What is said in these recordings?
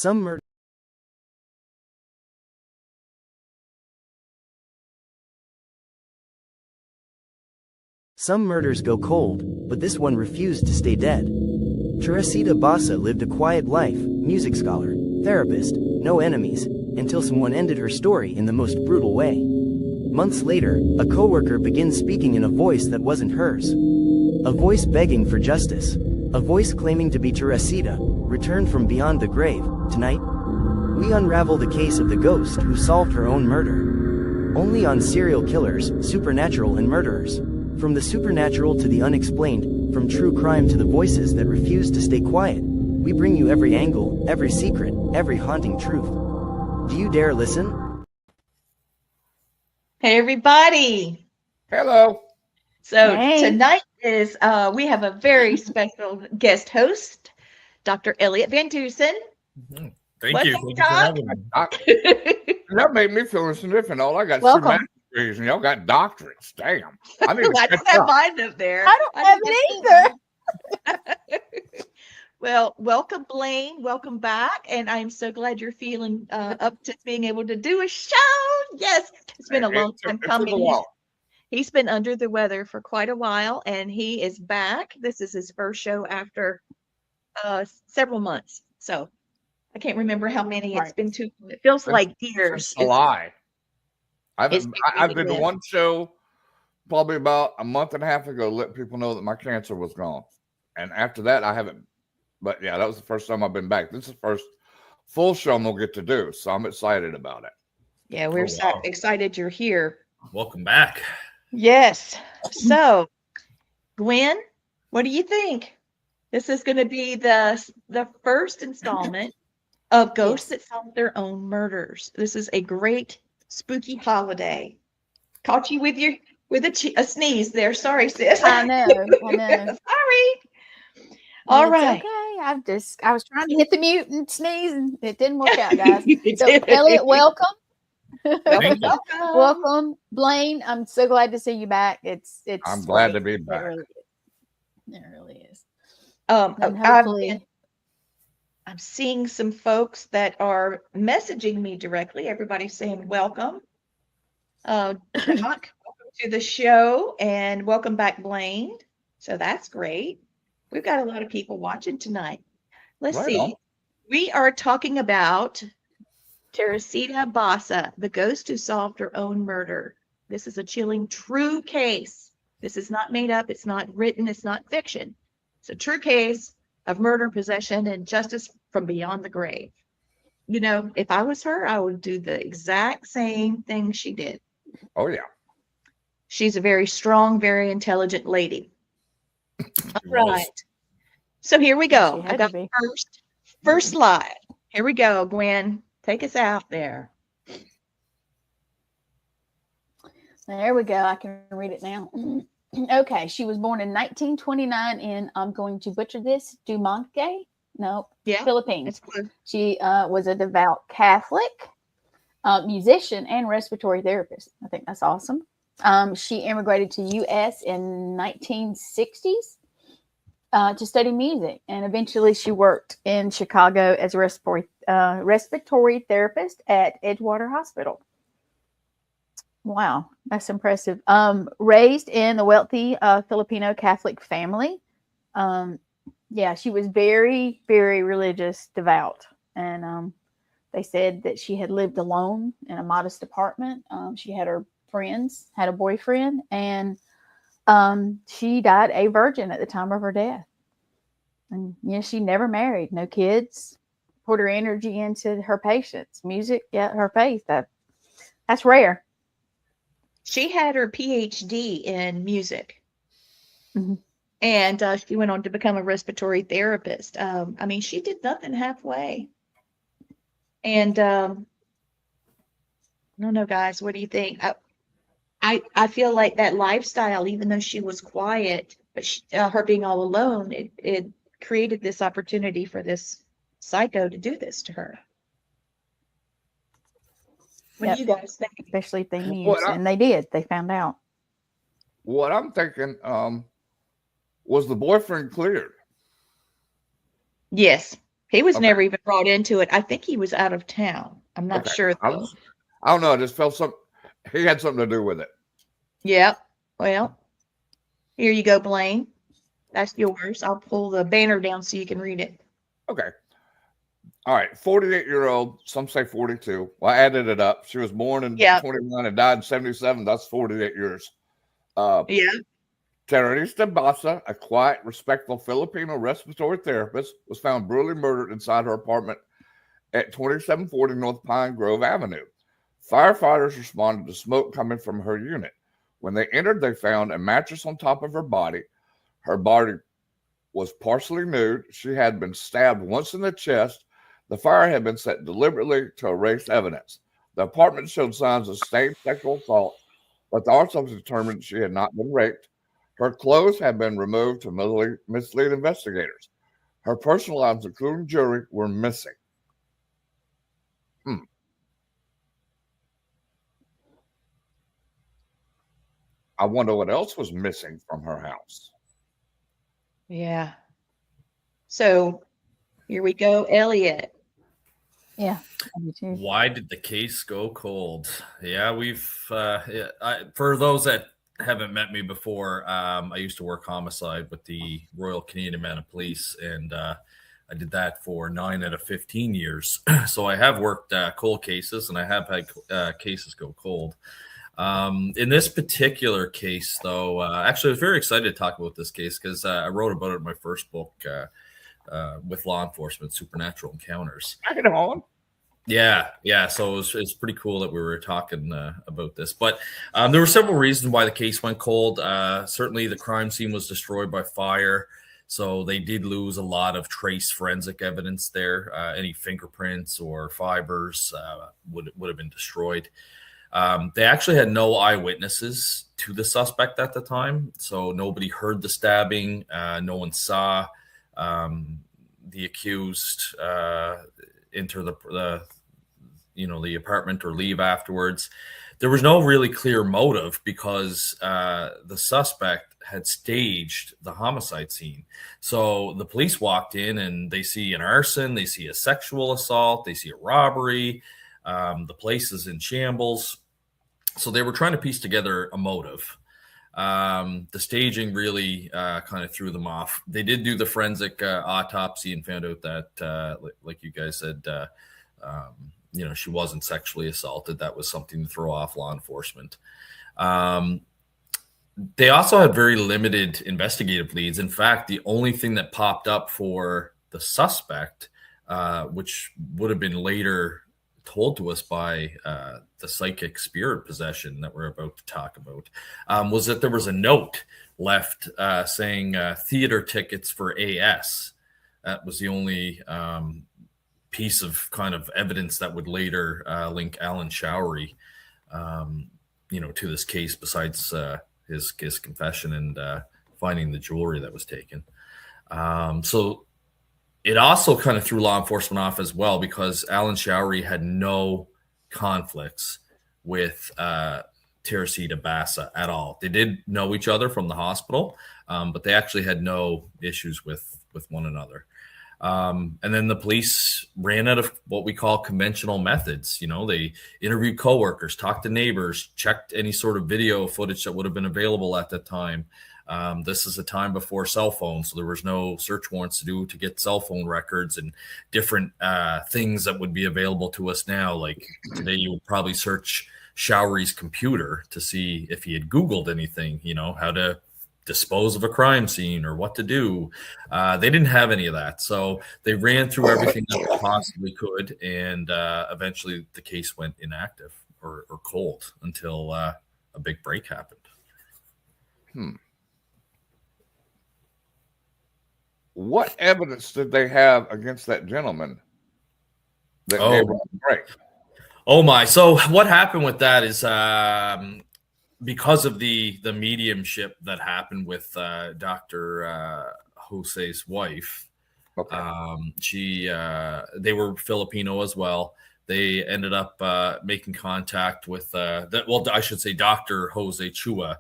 Some murders go cold, but this one refused to stay dead. Teresita Basa lived a quiet life, music scholar, therapist, no enemies, until someone ended her story in the most brutal way. Months later, a coworker begins speaking in a voice that wasn't hers. A voice begging for justice. A voice claiming to be Teresita, returned from beyond the grave. Tonight, we unravel the case of the ghost who solved her own murder. Only on Serial Killers, Supernatural and Murderers. From the supernatural to the unexplained, from true crime to the voices that refuse to stay quiet, we bring you every angle, every secret, every haunting truth. Do you dare listen? Hey, everybody. Hello. So tonight is, we have a very special guest host, Dr. Elliott Van Dusen. Thank you. Thank you for having me. That made me feel different. All I got is 2 master's degrees, and y'all got doctorates. Damn. I don't have mine up there. I don't have it either. Well, welcome, Blaine. Welcome back. And I'm so glad you're feeling up to being able to do a show. Yes, it's been a long time coming. He's been under the weather for quite a while, and he is back. This is his first show after several months. So I can't remember how many. It's been too. It feels like years. A lie. I did one show probably about a month and a half ago, let people know that my cancer was gone, and after that, I haven't. But yeah, that was the first time I've been back. This is the first full show I'm gonna get to do, so I'm excited about it. Yeah, we're excited you're here. Welcome back. Yes. So, Gwen, what do you think? This is going to be the first installment of Ghosts That Solve Their Own Murders. This is a great spooky holiday. Caught you with a sneeze there. Sorry, sis. I know. Sorry. All right. Okay. I was trying to hit the mute and sneeze, and it didn't work out, guys. So, Elliott, welcome. Welcome, Blaine. I'm so glad to see you back. It's. I'm glad to be back. It really is. Hopefully, I'm seeing some folks that are messaging me directly. Everybody's saying welcome. Welcome to the show, and welcome back, Blaine. So that's great. We've got a lot of people watching tonight. Let's see. We are talking about Teresita Basa, the ghost who solved her own murder. This is a chilling, true case. This is not made up. It's not written. It's not fiction. It's a true case of murder, possession, and justice from beyond the grave. You know, if I was her, I would do the exact same thing she did. Oh, yeah. She's a very strong, very intelligent lady. All right. So here we go. I got first slide. Here we go, Gwen. Take us out there. There we go. I can read it now. Okay. She was born in 1929 in, I'm going to butcher this, Dumanque? No, Philippines. She was a devout Catholic, musician, and respiratory therapist. I think that's awesome. She immigrated to U.S. in 1960s to study music, and eventually she worked in Chicago as a respiratory therapist at Edgewater Hospital. Wow, that's impressive. Raised in a wealthy Filipino Catholic family. She was very, very religious, devout, and they said that she had lived alone in a modest apartment. She had her friends, had a boyfriend, and she died a virgin at the time of her death. And she never married, no kids. Poured her energy into her patients, music, her faith. That's rare. She had her PhD in music, and she went on to become a respiratory therapist. I mean, she did nothing halfway. And I don't know, guys, what do you think? I feel like that lifestyle, even though she was quiet, but her being all alone, it created this opportunity for this psycho to do this to her. What do you guys think? Especially if they knew, and they did. They found out. What I'm thinking was the boyfriend cleared? Yes, He was never even brought into it. I think he was out of town. I'm not sure. I don't know. I just felt he had something to do with it. Yeah. Well, here you go, Blaine. That's yours. I'll pull the banner down so you can read it. Okay. All right. 48-year-old, some say 42. Well, I added it up. She was born in 21 and died in 77. That's 48 years. Teresita Basa, a quiet, respectful Filipino respiratory therapist, was found brutally murdered inside her apartment at 2740 North Pine Grove Avenue. Firefighters responded to smoke coming from her unit. When they entered, they found a mattress on top of her body. Her body was partially nude. She had been stabbed once in the chest. The fire had been set deliberately to erase evidence. The apartment showed signs of staged sexual assault, but the autopsy determined she had not been raped. Her clothes had been removed to mislead investigators. Her personal items, including jewelry, were missing. I wonder what else was missing from her house. Yeah. So here we go, Elliott. Yeah. Why did the case go cold? Yeah, for those that haven't met me before, I used to work homicide with the Royal Canadian Mounted Police, and I did that for 9 out of 15 years. So I have worked cold cases, and I have had cases go cold. In this particular case, though, actually, I was very excited to talk about this case because I wrote about it in my first book with law enforcement, Supernatural Encounters. Bring it on. Yeah. So it's pretty cool that we were talking about this. But there were several reasons why the case went cold. Certainly, the crime scene was destroyed by fire. So they did lose a lot of trace forensic evidence there. Any fingerprints or fibers would have been destroyed. They actually had no eyewitnesses to the suspect at the time. So nobody heard the stabbing. No one saw the accused enter the apartment or leave afterwards. There was no really clear motive because the suspect had staged the homicide scene. So the police walked in and they see an arson, they see a sexual assault, they see a robbery. The place is in shambles. So they were trying to piece together a motive. The staging really kind of threw them off. They did do the forensic autopsy and found out that, like you guys said, she wasn't sexually assaulted. That was something to throw off law enforcement. They also had very limited investigative leads. In fact, the only thing that popped up for the suspect, which would have been later told to us by the psychic spirit possession that we're about to talk about, was that there was a note left saying theater tickets for AS. That was the only piece of kind of evidence that would later link Alan Showery, to this case, besides his confession and finding the jewelry that was taken. So it also kind of threw law enforcement off as well because Alan Showery had no conflicts with Teresita Basa at all. They did know each other from the hospital, but they actually had no issues with one another. And then the police ran out of what we call conventional methods. They interviewed coworkers, talked to neighbors, checked any sort of video footage that would have been available at that time. This is a time before cell phones, so there was no search warrants to get cell phone records and different things that would be available to us now. Like today, you would probably search Showery's computer to see if he had Googled anything, how to dispose of a crime scene or what to do. They didn't have any of that. So they ran through everything that they possibly could. And eventually the case went inactive or cold until a big break happened. What evidence did they have against that gentleman that gave him a break? Oh my. So what happened with that is because of the mediumship that happened with Dr. Jose's wife. Okay. They were Filipino as well. They ended up making contact with Dr. Jose Chua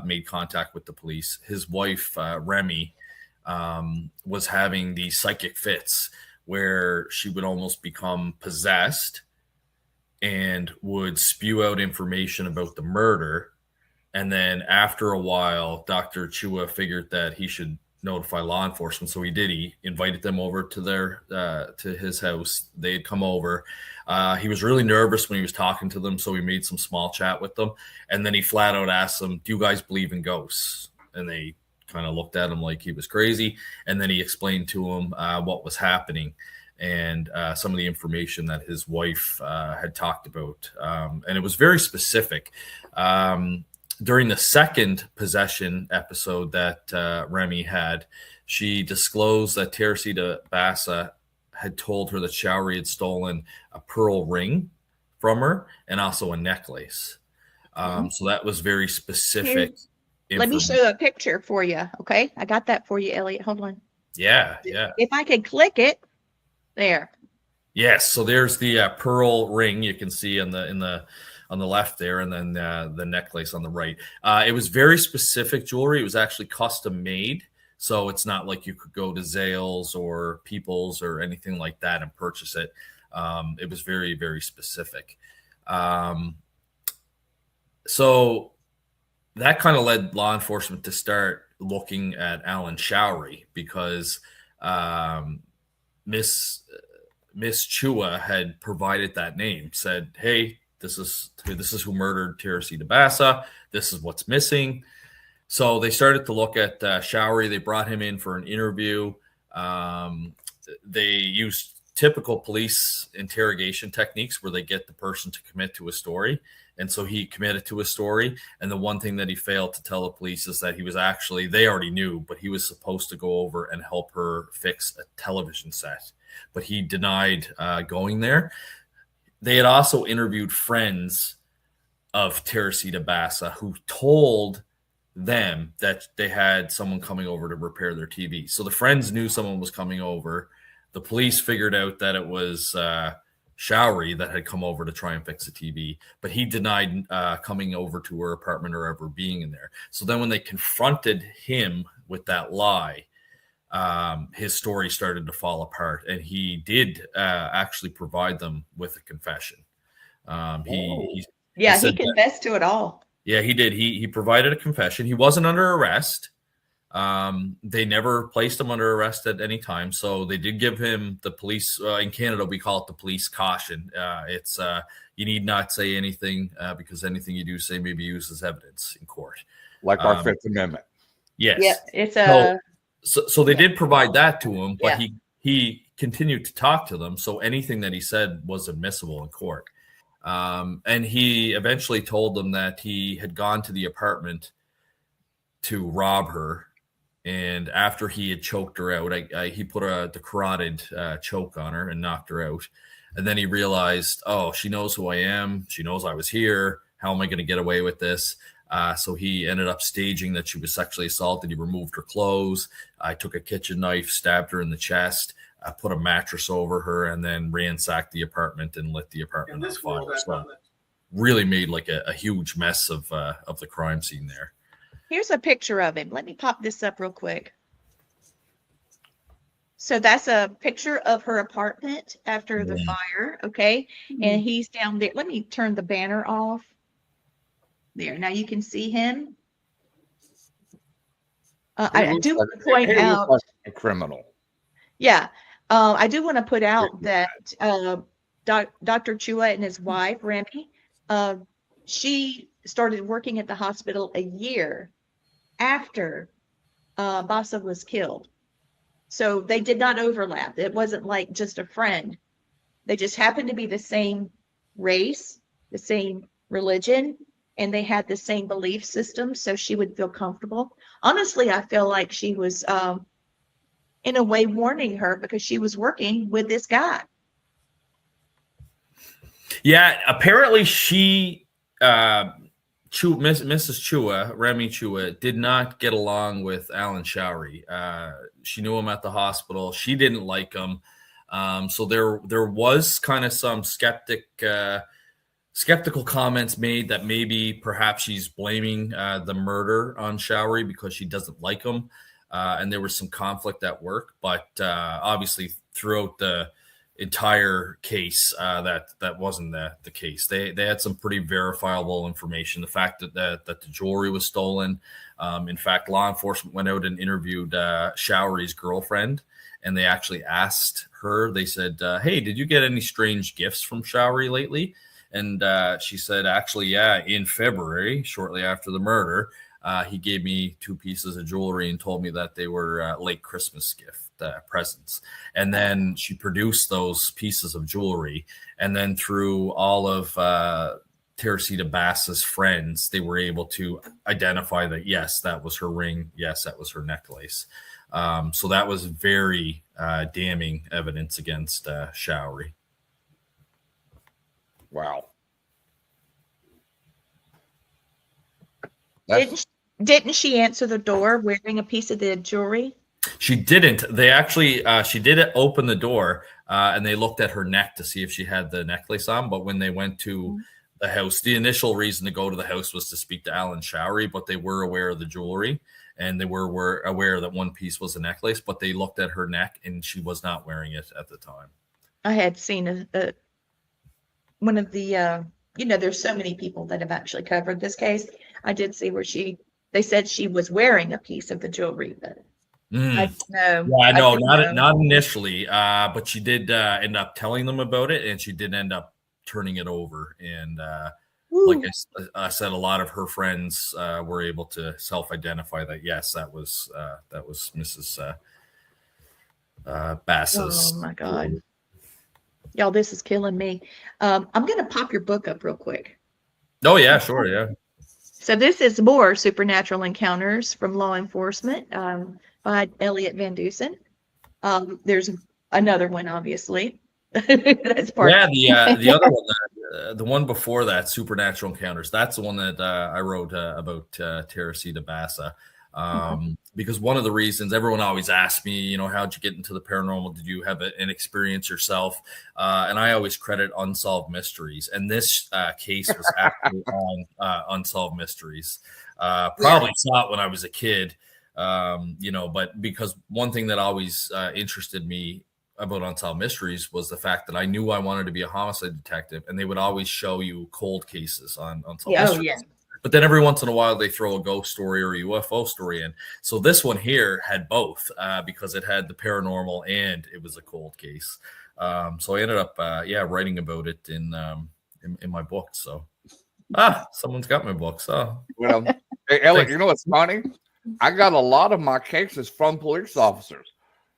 made contact with the police. His wife, Remy, was having these psychic fits where she would almost become possessed and would spew out information about the murder. And then after a while, Dr. Chua figured that he should notify law enforcement. So he did. He invited them over to his house. They had come over. He was really nervous when he was talking to them, so he made some small chat with them. And then he flat out asked them, "Do you guys believe in ghosts?" And they kind of looked at him like he was crazy. And then he explained to him what was happening and some of the information that his wife had talked about. And it was very specific. During the second possession episode that Remy had, she disclosed that Teresita Basa had told her that Showery had stolen a pearl ring from her and also a necklace. So that was very specific. Let me show a picture for you. Okay. I got that for you, Elliott. Hold on. Yeah. If I could click it there. Yes. So there's the pearl ring you can see on the left there, and then the necklace on the right. It was very specific jewelry. It was actually custom made. So it's not like you could go to Zales or People's or anything like that and purchase it. It was very, very specific. So that kind of led law enforcement to start looking at Alan Showery, because Miss Chua had provided that name, said, "Hey, this is who murdered Teresita Basa. This is what's missing." So they started to look at Showery. They brought him in for an interview. They used typical police interrogation techniques where they get the person to commit to a story. And so he committed to a story. And the one thing that he failed to tell the police is that he was actually, they already knew, but he was supposed to go over and help her fix a television set. But he denied going there. They had also interviewed friends of Teresita Basa who told them that they had someone coming over to repair their TV. So the friends knew someone was coming over. The police figured out that it was Showery that had come over to try and fix the TV, but he denied coming over to her apartment or ever being in there. So then when they confronted him with that lie, his story started to fall apart, and he did actually provide them with a confession. He confessed to it all. Yeah, he did. He provided a confession. He wasn't under arrest. They never placed him under arrest at any time. So they did give him the police, in Canada, we call it the police caution. It's you need not say anything because anything you do say may be used as evidence in court. Like our Fifth Amendment. Yes. Yeah, it's a... So they did provide that to him, but he continued to talk to them. So anything that he said was admissible in court. And he eventually told them that he had gone to the apartment to rob her. And after he had choked her out, he put the carotid choke on her and knocked her out. And then he realized, oh, she knows who I am. She knows I was here. How am I going to get away with this? So he ended up staging that she was sexually assaulted. He removed her clothes. I took a kitchen knife, stabbed her in the chest, put a mattress over her, and then ransacked the apartment and lit the apartment on fire. So really made like a huge mess of the crime scene there. Here's a picture of him. Let me pop this up real quick. So that's a picture of her apartment after the fire. Okay. Mm-hmm. And he's down there. Let me turn the banner off. There. Now you can see him. I do want to point out a criminal. Yeah. I do want to put out that Dr. Chua and his wife, Remy, she started working at the hospital a year after Basa was killed. So they did not overlap. It wasn't like just a friend. They just happened to be the same race, the same religion, and they had the same belief system, so she would feel comfortable. Honestly, I feel like she was, in a way, warning her because she was working with this guy. Yeah, apparently she, Mrs. Chua, Remy Chua, did not get along with Alan Showery. She knew him at the hospital. She didn't like him. So there was kind of some skeptical comments made that maybe perhaps she's blaming the murder on Showery because she doesn't like him. And there was some conflict at work, but obviously throughout the entire case that wasn't the case. They had some pretty verifiable information. The fact that the jewelry was stolen. In fact, law enforcement went out and interviewed Showery's girlfriend, and they actually asked her. They said, "Hey, did you get any strange gifts from Showery lately?" And she said, "Actually, yeah. In February, shortly after the murder, he gave me 2 pieces of jewelry and told me that they were late Christmas gift presents." And then she produced those pieces of jewelry, and then through all of Teresita Basa's friends, they were able to identify that yes, that was her ring, yes, that was her necklace. So that was very damning evidence against Showery. Wow. Didn't she answer the door wearing a piece of the jewelry? She didn't. They actually, she did open the door and they looked at her neck to see if she had the necklace on. But when they went to the house, the initial reason to go to the house was to speak to Alan Showery, but they were aware of the jewelry and they were aware that one piece was a necklace, but they looked at her neck and she was not wearing it at the time. I had seen one of the, there's so many people that have actually covered this case. I did see where they said she was wearing a piece of the jewelry, but I know. Yeah, no, not initially, but she did end up telling them about it, and she did end up turning it over. And like I said, a lot of her friends were able to self-identify that yes, that was Mrs. Basa's. Oh my God, y'all, this is killing me. I'm gonna pop your book up real quick. Oh yeah, sure, yeah. So this is more supernatural encounters from law enforcement. By Elliott Van Dusen. There's another one, obviously. That's part. Yeah, the other one, the one before that, Supernatural Encounters. That's the one that I wrote about Teresita Basa. Because one of the reasons everyone always asks me, how'd you get into the paranormal? Did you have an experience yourself? And I always credit Unsolved Mysteries. And this case was actually on Unsolved Mysteries. Probably saw it when I was a kid. But because one thing that always interested me about Unsolved Mysteries was the fact that I knew I wanted to be a homicide detective, and they would always show you cold cases on Unsolved Mysteries. Oh, yeah. But then every once in a while they throw a ghost story or a UFO story in. So this one here had both because it had the paranormal and it was a cold case. So I ended up, writing about it in my book. So, someone's got my book. So, well, hey, Elliott, you know what's funny? I got a lot of my cases from police officers.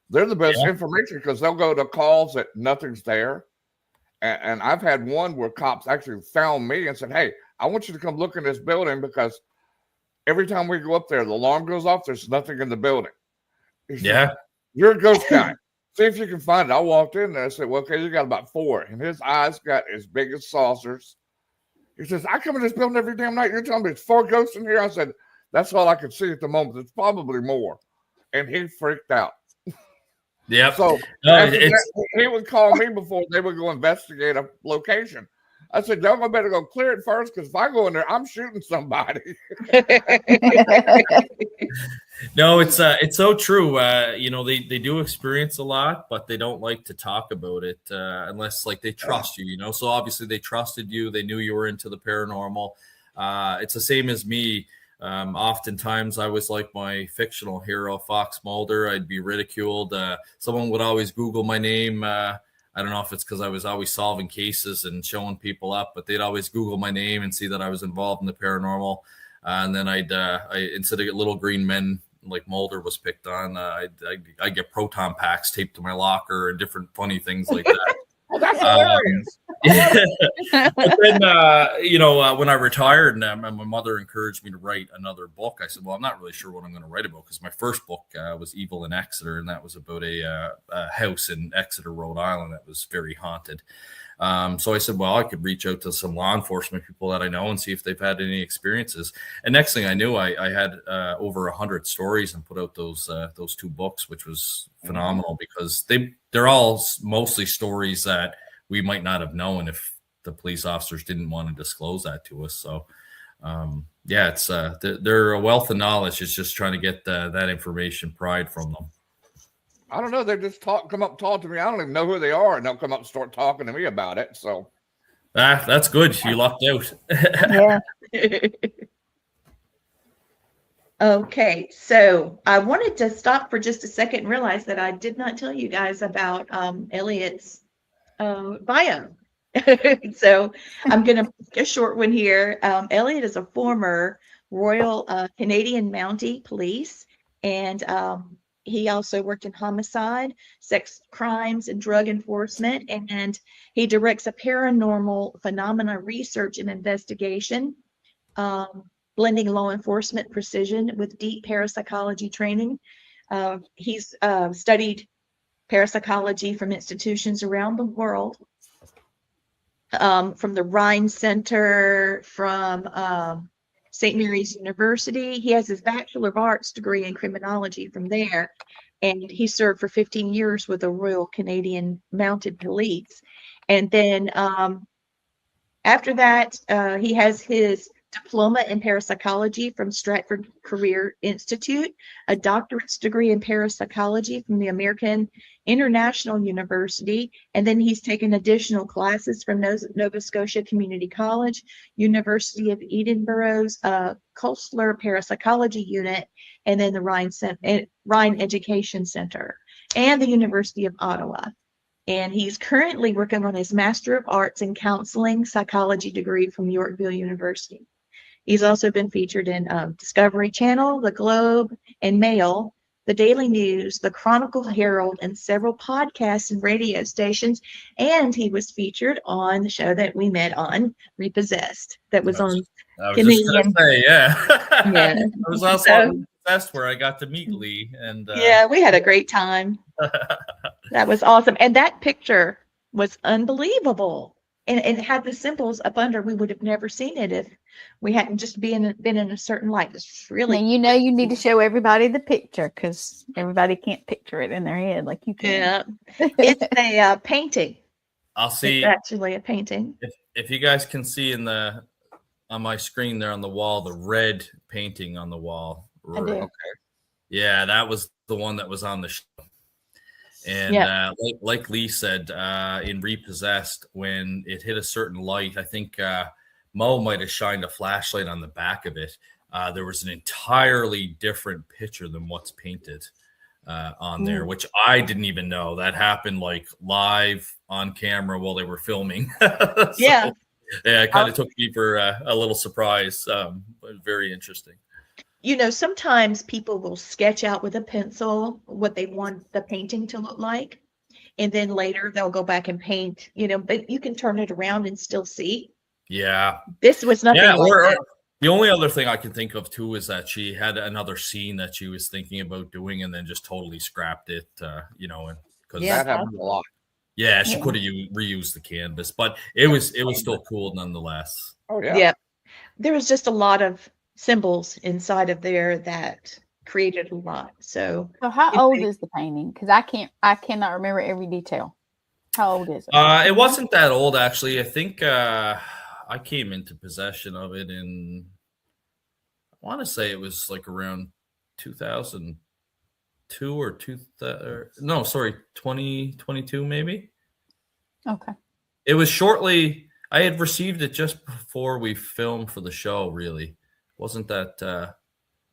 They're the best information because they'll go to calls that nothing's there. And I've had one where cops actually found me and said, "Hey, I want you to come look in this building because every time we go up there, the alarm goes off. There's nothing in the building." He said, "You're a ghost guy. See if you can find it." I walked in there and said, "Well, okay, you got about 4." And his eyes got as big as saucers. He says, "I come in this building every damn night. You're telling me there's 4 ghosts in here?" I said, "That's all I could see at the moment. It's probably more." And he freaked out. Yeah. So he would call me before they would go investigate a location. I said, "Y'all better go clear it first, because if I go in there, I'm shooting somebody." No, it's so true. They do experience a lot, but they don't like to talk about it unless they trust you. So obviously they trusted you. They knew you were into the paranormal. It's the same as me. Oftentimes I was like my fictional hero, Fox Mulder. I'd be ridiculed. Someone would always Google my name. I don't know if it's because I was always solving cases and showing people up, but they'd always Google my name and see that I was involved in the paranormal. And then I instead of get little green men like Mulder was picked on, I'd get proton packs taped to my locker and different funny things like that. Well, that's hilarious. But then, when I retired, and my mother encouraged me to write another book, I said, "Well, I'm not really sure what I'm going to write about," because my first book was Evil in Exeter, and that was about a house in Exeter, Rhode Island that was very haunted. So I said, well, I could reach out to some law enforcement people that I know and see if they've had any experiences. And next thing I knew, I had over 100 stories and put out those 2 books, which was phenomenal because they're all mostly stories that we might not have known if the police officers didn't want to disclose that to us. So, it's they're a wealth of knowledge. It's just trying to get that information pried from them. I don't know. They just come up and talk to me. I don't even know who they are, and they'll come up and start talking to me about it. So that's good. You lucked out. Yeah. Okay, so I wanted to stop for just a second and realize that I did not tell you guys about Elliott's bio. So I'm going to make a short one here. Elliott is a former Royal Canadian Mountie Police, and he also worked in homicide, sex crimes, and drug enforcement, and he directs a paranormal phenomena research and investigation, blending law enforcement precision with deep parapsychology training. He's studied parapsychology from institutions around the world, from the Rhine Center, from St. Mary's University. He has his Bachelor of Arts degree in criminology from there, and he served for 15 years with the Royal Canadian Mounted Police. And then after that, he has his diploma in parapsychology from Stratford Career Institute, a doctorate's degree in parapsychology from the American International University, and then he's taken additional classes from Nova Scotia Community College, University of Edinburgh's Kostler Parapsychology Unit, and then the Rhine Education Center, and the University of Ottawa. And he's currently working on his Master of Arts in Counseling Psychology degree from Yorkville University. He's also been featured in Discovery Channel, The Globe and Mail, The Daily News, The Chronicle Herald, and several podcasts and radio stations. And he was featured on the show that we met on, Repossessed, that was on Canadian. Yeah. Yeah. I was also on Repossessed where I got to meet Lee. And yeah, we had a great time. That was awesome. And that picture was unbelievable. And it had the symbols up under. We would have never seen it if we hadn't just been in a certain light. It's really. And you need to show everybody the picture because everybody can't picture it in their head like you can. Yeah, it's a painting. I'll see. It's actually a painting. If you guys can see on my screen there on the wall, the red painting on the wall. I do. okay. Yeah, that was the one that was on the show. And like Lee said, in Repossessed, when it hit a certain light, I think Mo might have shined a flashlight on the back of it. There was an entirely different picture than what's painted on there, which I didn't even know. That happened like live on camera while they were filming. So, yeah, it kind of took me for a little surprise. But very interesting. You know, sometimes people will sketch out with a pencil what they want the painting to look like. And then later they'll go back and paint, but you can turn it around and still see. Yeah. This was nothing like that. The only other thing I can think of, too, is that she had another scene that she was thinking about doing and then just totally scrapped it, because that happened a lot. Yeah, she could have reused the canvas, but it was still cool nonetheless. Oh, yeah. Yeah. There was just a lot of symbols inside of there that created a lot. So how old is the painting? Because I cannot remember every detail. How old is it? It wasn't that old, actually. I think I came into possession of it in, I want to say it was like around 2002 or 2022 maybe. Okay. It was shortly. I had received it just before we filmed for the show. Really, wasn't that?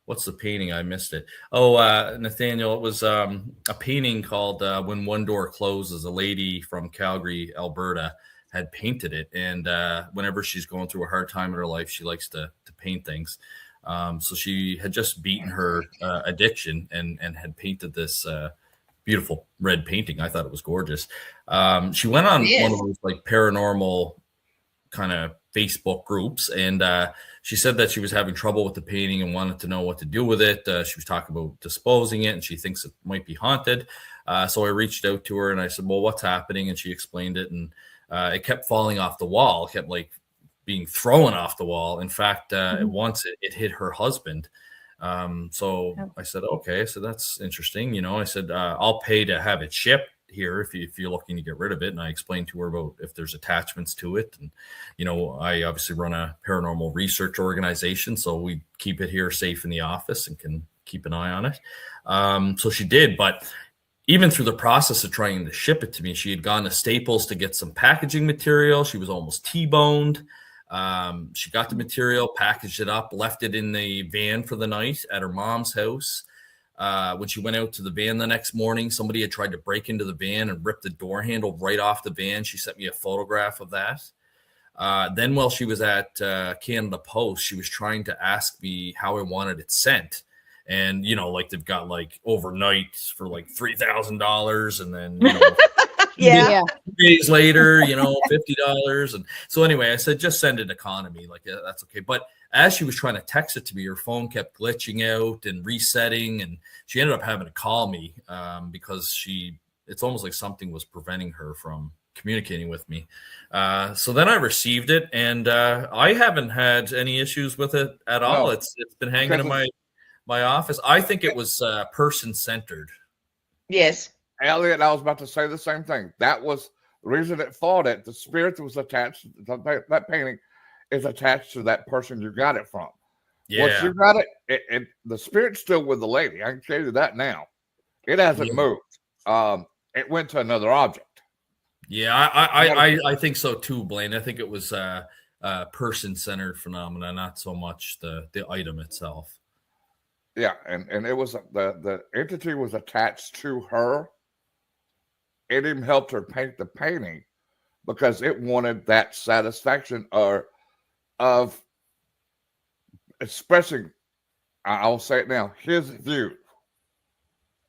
What's the painting? I missed it. Oh, Nathaniel, it was a painting called "When One Door Closes." A lady from Calgary, Alberta, had painted it, and whenever she's going through a hard time in her life, she likes to paint things. So she had just beaten her addiction and had painted this beautiful red painting. I thought it was gorgeous. She went on one of those like paranormal kind of Facebook groups, and she said that she was having trouble with the painting and wanted to know what to do with it. She was talking about disposing it, and she thinks it might be haunted. So I reached out to her and I said, well, what's happening? And she explained it, and it kept falling off the wall. It kept like being thrown off the wall. In fact, once it hit her husband. So I said, okay, so that's interesting. I said, I'll pay to have it shipped here if you're looking to get rid of it. And I explained to her about if there's attachments to it. And, I obviously run a paranormal research organization, so we keep it here safe in the office and can keep an eye on it. So she did, but even through the process of trying to ship it to me, she had gone to Staples to get some packaging material. She was almost T-boned. She got the material, packaged it up, left it in the van for the night at her mom's house. When she went out to the van the next morning, somebody had tried to break into the van and rip the door handle right off the van. She sent me a photograph of that. Then while she was at Canada Post, she was trying to ask me how I wanted it sent. And, you know, like they've got like overnight for like $3,000. And then, you know, Yeah. 2 days later, you know, $50. And so anyway, I said, just send it economy. Like, yeah, that's okay. But as she was trying to text it to me, her phone kept glitching out and resetting. And she ended up having to call me because it's almost like something was preventing her from communicating with me. So then I received it, and I haven't had any issues with it at all. No. It's been hanging in my office. I think it was person-centered. Yes. Elliott, I was about to say the same thing. That was the reason it fought it. The spirit that was attached, that painting is attached to that person you got it from. Yeah. Once you got it, the spirit's still with the lady. I can tell you that now. It hasn't moved. It went to another object. Yeah, I think so too, Blaine. I think it was a person-centered phenomena, not so much the item itself. Yeah, and it was the entity was attached to her. It even helped her paint the painting because it wanted that satisfaction of expressing, I'll say it now, his view.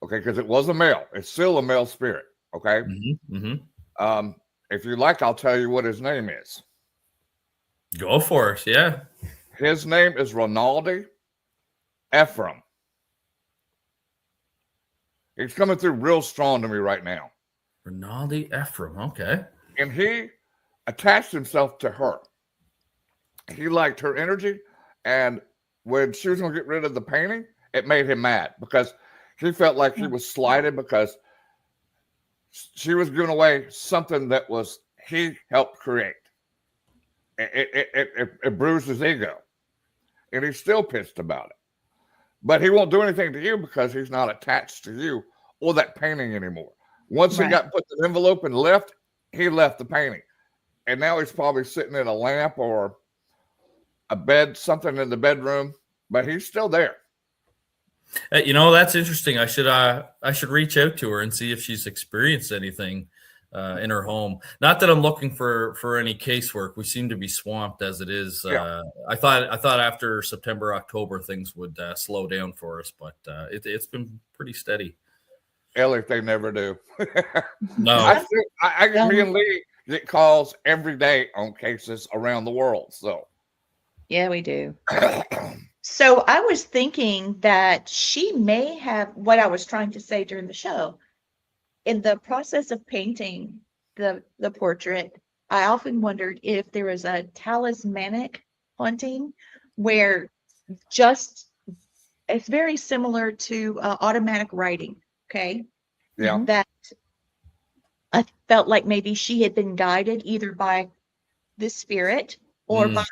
Okay, because it was a male. It's still a male spirit. Okay. Mm-hmm, mm-hmm. If you like, I'll tell you what his name is. Go for it. Yeah. His name is Ronaldi Ephraim. He's coming through real strong to me right now. Ronaldi Ephraim. Okay. And he attached himself to her. He liked her energy. And when she was going to get rid of the painting, it made him mad because he felt like he was slighted because she was giving away something that was he helped create. It bruised his ego. And he's still pissed about it. But he won't do anything to you because he's not attached to you or that painting anymore. Once he got put in the envelope and left, he left the painting. And now he's probably sitting in a lamp or a bed, something in the bedroom, but he's still there. You know, that's interesting. I should reach out to her and see if she's experienced anything in her home. Not that I'm looking for any casework. We seem to be swamped as it is. Yeah. I thought after September, October, things would slow down for us, but it's been pretty steady. Elliott, they never do. No. I me and Lee get calls every day on cases around the world. So yeah, we do. So I was thinking that she may have what I was trying to say during the show. In the process of painting the portrait, I often wondered if there was a talismanic haunting where it's very similar to automatic writing. Okay. Yeah. That I felt like maybe she had been guided either by the spirit or by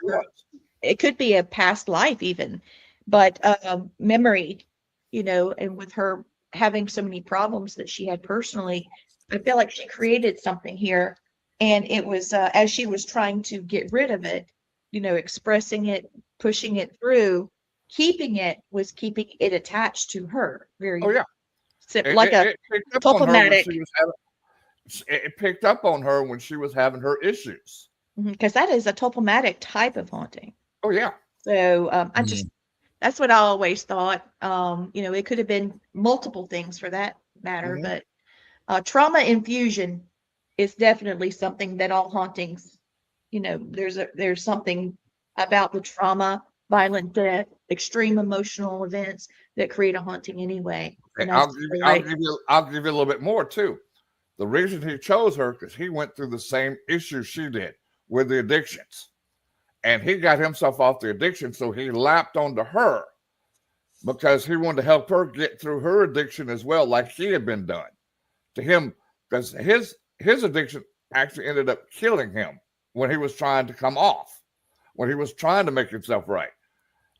it could be a past life even, but memory, you know, and with her having so many problems that she had personally, I feel like she created something here. And it was as she was trying to get rid of it, you know, expressing it, pushing it through, keeping it attached to her. Very like a problematic. It picked up on her when she was having her issues. Because that is a topomatic type of haunting. Oh, yeah. So that's what I always thought. You know, it could have been multiple things for that matter, but trauma infusion is definitely something that all hauntings, you know, there's something about the trauma, violent death, extreme emotional events that create a haunting anyway. And I'll give you a little bit more too. The reason he chose her because he went through the same issue she did with the addictions. And he got himself off the addiction, so he lapped onto her because he wanted to help her get through her addiction as well, like she had been done to him, because his addiction actually ended up killing him when he was trying to come off, when he was trying to make himself right.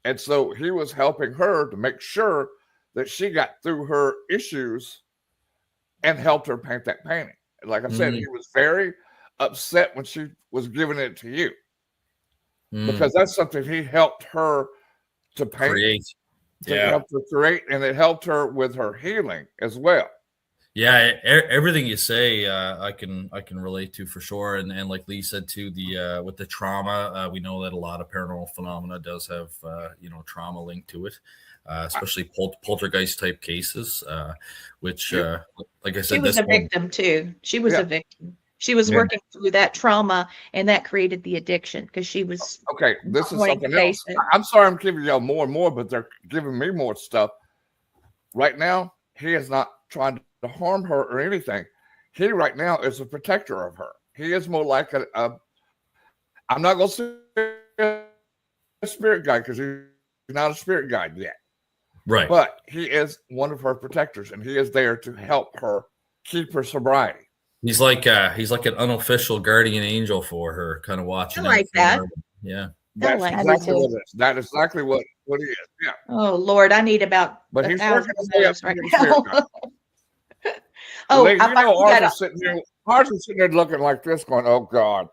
And so he was helping her to make sure that she got through her issues and helped her paint that painting. Like I said, he was very upset when she was giving it to you because that's something he helped her to paint, create. Helped her create, and it helped her with her healing as well. Yeah, everything you say, I can relate to for sure. And like Lee said too, the with the trauma, we know that a lot of paranormal phenomena does have trauma linked to it, especially poltergeist type cases, which like I said, she was a victim too. She was a victim. She was working through that trauma, and that created the addiction because she was okay. This is something else. I'm sorry, I'm giving y'all more and more, but they're giving me more stuff right now. He is not trying to harm her or anything. He right now is a protector of her. He is more like I'm not going to say a spirit guide because he's not a spirit guide yet. Right. But he is one of her protectors, and he is there to help her keep her sobriety. He's like an unofficial guardian angel for her, kind of watching. I like that. Yeah. That's exactly what it is. That is exactly what he is. Yeah. Oh Lord, I need about but he's 1,000 working of those right now. ours is sitting there looking like this, going, "Oh God."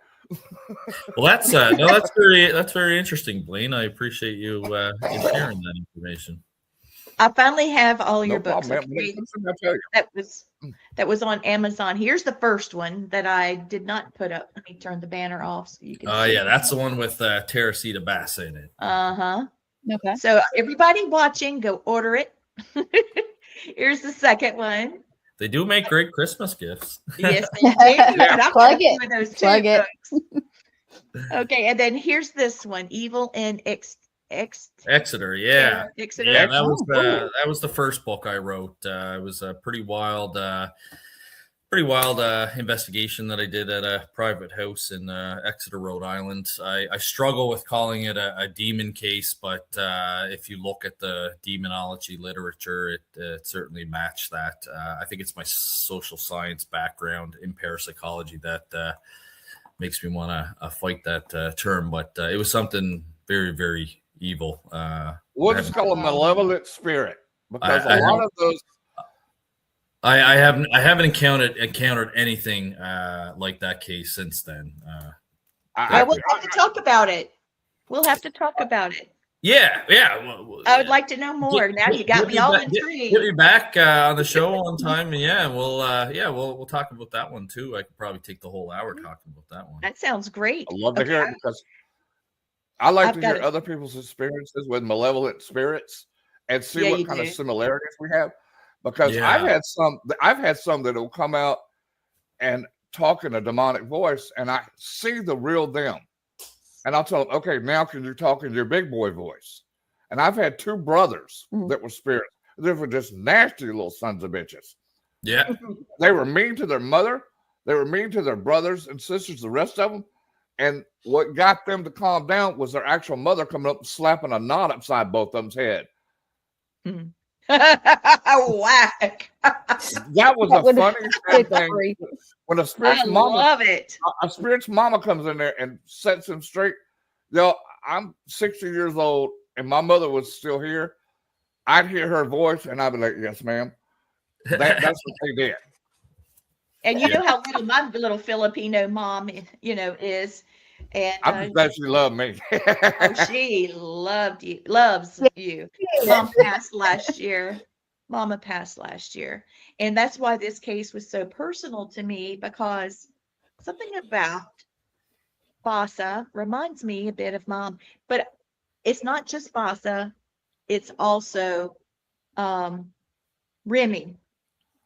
Well, that's that's very interesting, Blaine. I appreciate you sharing that information. I finally have all your problem, books. That was on Amazon. Here's the first one that I did not put up. Let me turn the banner off so you can see. Yeah, that's the one with Teresita Basa in it. Okay. So everybody watching, go order it. Here's the second one. They do make great Christmas gifts. Yes, they do. Yeah. Plug it. Those Plug it. Okay, and then here's this one, Evil in Exeter, yeah. Exeter. Yeah, that was the first book I wrote. It was a pretty wild investigation that I did at a private house in Exeter, Rhode Island. I struggle with calling it a demon case, but if you look at the demonology literature, it certainly matched that. I think it's my social science background in parapsychology that makes me want to fight that term, but it was something very, very evil. We'll just call a malevolent spirit because a lot of those. I haven't encountered anything like that case since then. We'll have to talk about it. We'll have to talk about it. Yeah. I would like to know more. Now you got me all intrigued. Get me back on the show on time, and we'll talk about that one too. I could probably take the whole hour talking about that one. That sounds great. I love to hear it because I like to hear other people's experiences with malevolent spirits and see what kind of similarities we have. Because I've had some that will come out and talk in a demonic voice, and I see the real them. And I'll tell them, okay, now can you talk in your big boy voice? And I've had two brothers that were spirits. They were just nasty little sons of bitches. Yeah. They were mean to their mother. They were mean to their brothers and sisters, the rest of them. And what got them to calm down was their actual mother coming up and slapping a knot upside both of them's head. Whack. That was the funniest thing. When a spirit's mama comes in there and sets him straight. I'm 60 years old and my mother was still here. I'd hear her voice and I'd be like, "Yes, ma'am." That's what they did. And you know how little my little Filipino mom, is. And I'm just glad she loved me. She loves you. Mama passed last year. And that's why this case was so personal to me, because something about Basa reminds me a bit of Mom. But it's not just Basa, it's also Remy,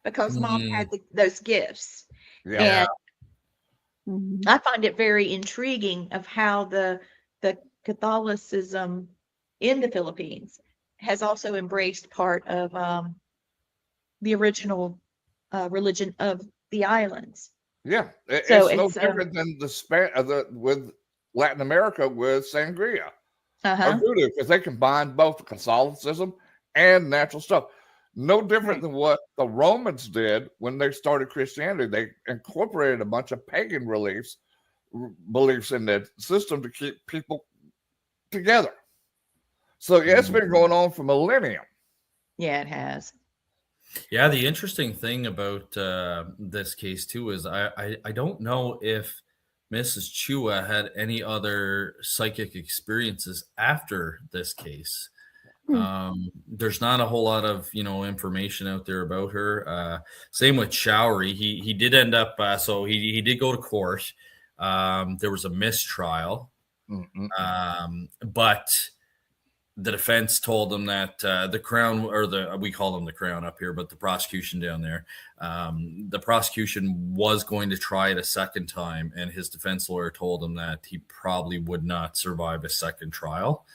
because Mom had those gifts. Yeah. And I find it very intriguing of how the Catholicism in the Philippines has also embraced part of the original religion of the islands. Yeah, it's no different than with Latin America with sangria or voodoo, because they combine both Catholicism and natural stuff. No different than what the Romans did when they started Christianity. They incorporated a bunch of pagan beliefs in the system to keep people together. So it's been going on for millennia. Yeah, it has. Yeah, the interesting thing about this case too is I don't know if Mrs. Chua had any other psychic experiences after this case. There's not a whole lot of information out there about her. Same with Showery. He did end up so he did go to court. There was a mistrial, but the defense told them that the Crown, or we call them the Crown up here, but the prosecution down there, the prosecution was going to try it a second time, and his defense lawyer told him that he probably would not survive a second trial.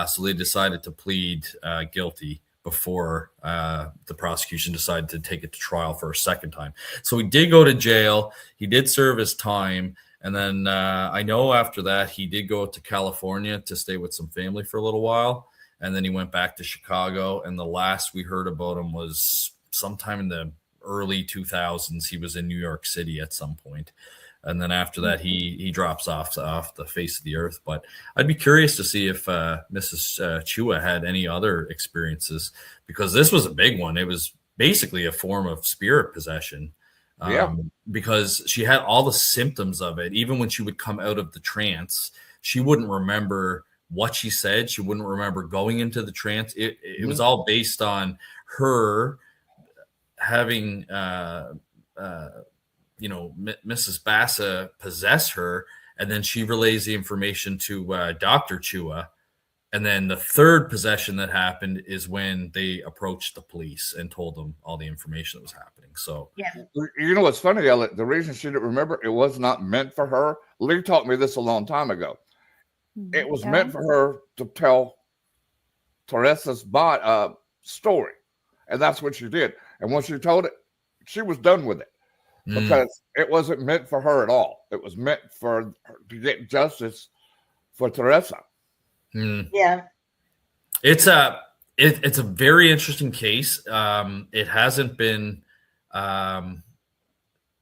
So they decided to plead guilty before the prosecution decided to take it to trial for a second time. So he did go to jail. He did serve his time. And then I know after that, he did go to California to stay with some family for a little while. And then he went back to Chicago. And the last we heard about him was sometime in the early 2000s. He was in New York City at some point. And then after that, he drops off the face of the earth. But I'd be curious to see if Mrs. Chua had any other experiences, because this was a big one. It was basically a form of spirit possession. Because she had all the symptoms of it. Even when she would come out of the trance, she wouldn't remember what she said. She wouldn't remember going into the trance. It was all based on her having, Mrs. Basa possess her, and then she relays the information to Dr. Chua. And then the third possession that happened is when they approached the police and told them all the information that was happening. So, yeah. You know what's funny, Elliott? The reason she didn't remember, it was not meant for her. Lee taught me this a long time ago. It was meant for her to tell Teresa's story. And that's what she did. And when she told it, she was done with it. Because it wasn't meant for her at all. It was meant for her to get justice for Teresa. Yeah, it's a very interesting case. It hasn't been